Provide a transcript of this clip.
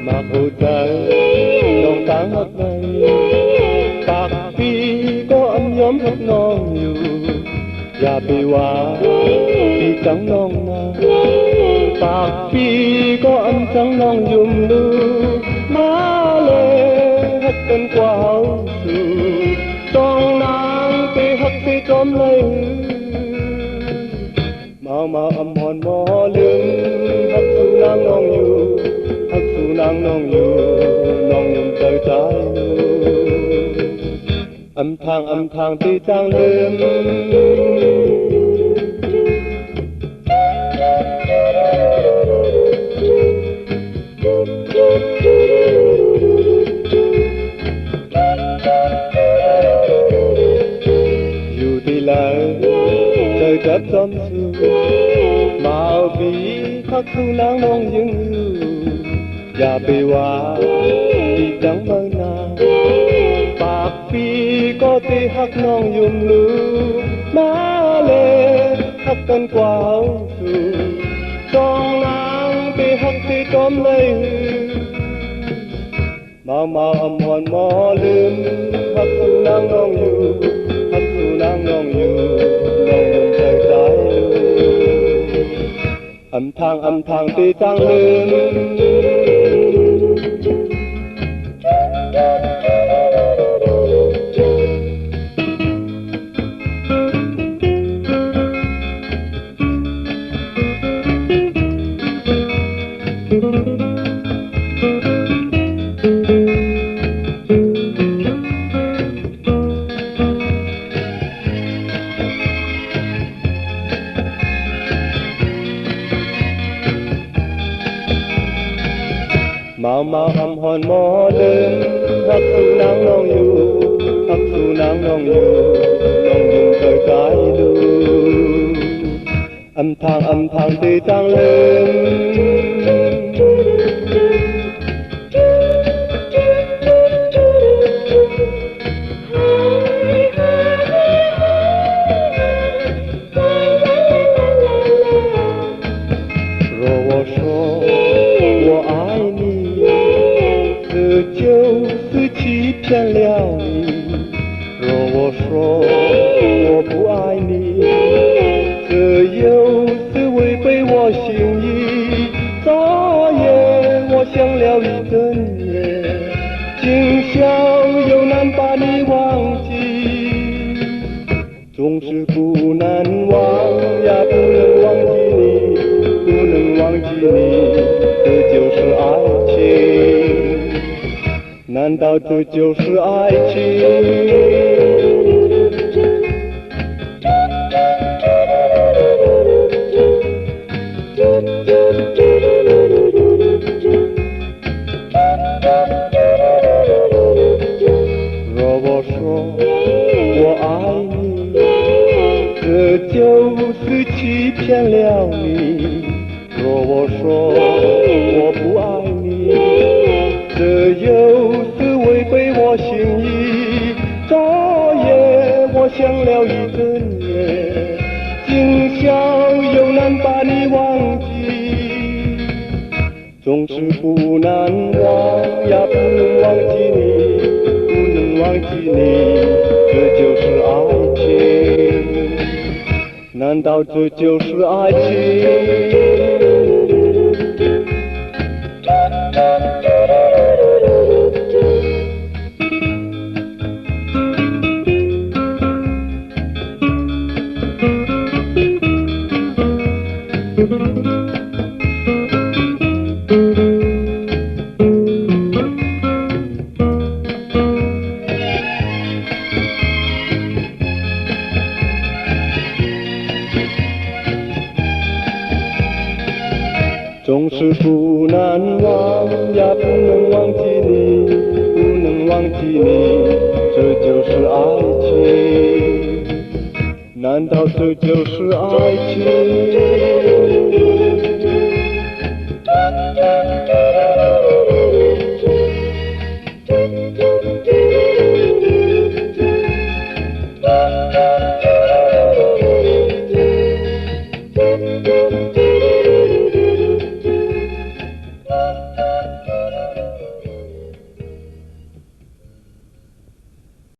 mặc hồ trời non tán hết mây bạc phi có anh nhóm hết non nhiều và bì hoa thì trắng non na bạc phi có anh trắng non dùm lưu má lê hết tên qua hậu sự toàn nàng tê hắt tê tróm lấy mà âm hòn mò lưng hắt su nàng non nhiều non nhung trời trái âm thang tê trang lên dù đi lại trời rất ấm sương màu bí khắc su nắng non dưng và bì hoa thì trắng mơ na bạc phi có tê hắc non dùm lưu má lê hắc cân qua hậu sự con nắng tê hắc tê tróm lấy mà âm hòn mò lưng hắc su nắng non nhiều non nhung trời trái âm thang tê trang lên mà âm hòn mò lên hắt su nắng non nhiều non nhung trời trái lưu âm thang tê trang lên骗了你，若我说我不爱你，这又是违背我心意。昨夜我想了一整夜，今宵又难把你忘记，总是不难忘呀，不能忘记你，不能忘记你，这就是爱情。难道这就是爱情？若我说我爱你，这就是欺骗了你；若我说我不爱你，这又是违背我心意。昨夜我想了一整夜，今宵又难把你忘记，总是不难忘呀，不能忘记你，不能忘记你，这就是爱情。难道这就是爱情？总是不难忘呀，不能忘记你，不能忘记你，这就是爱情。难道这就是爱情？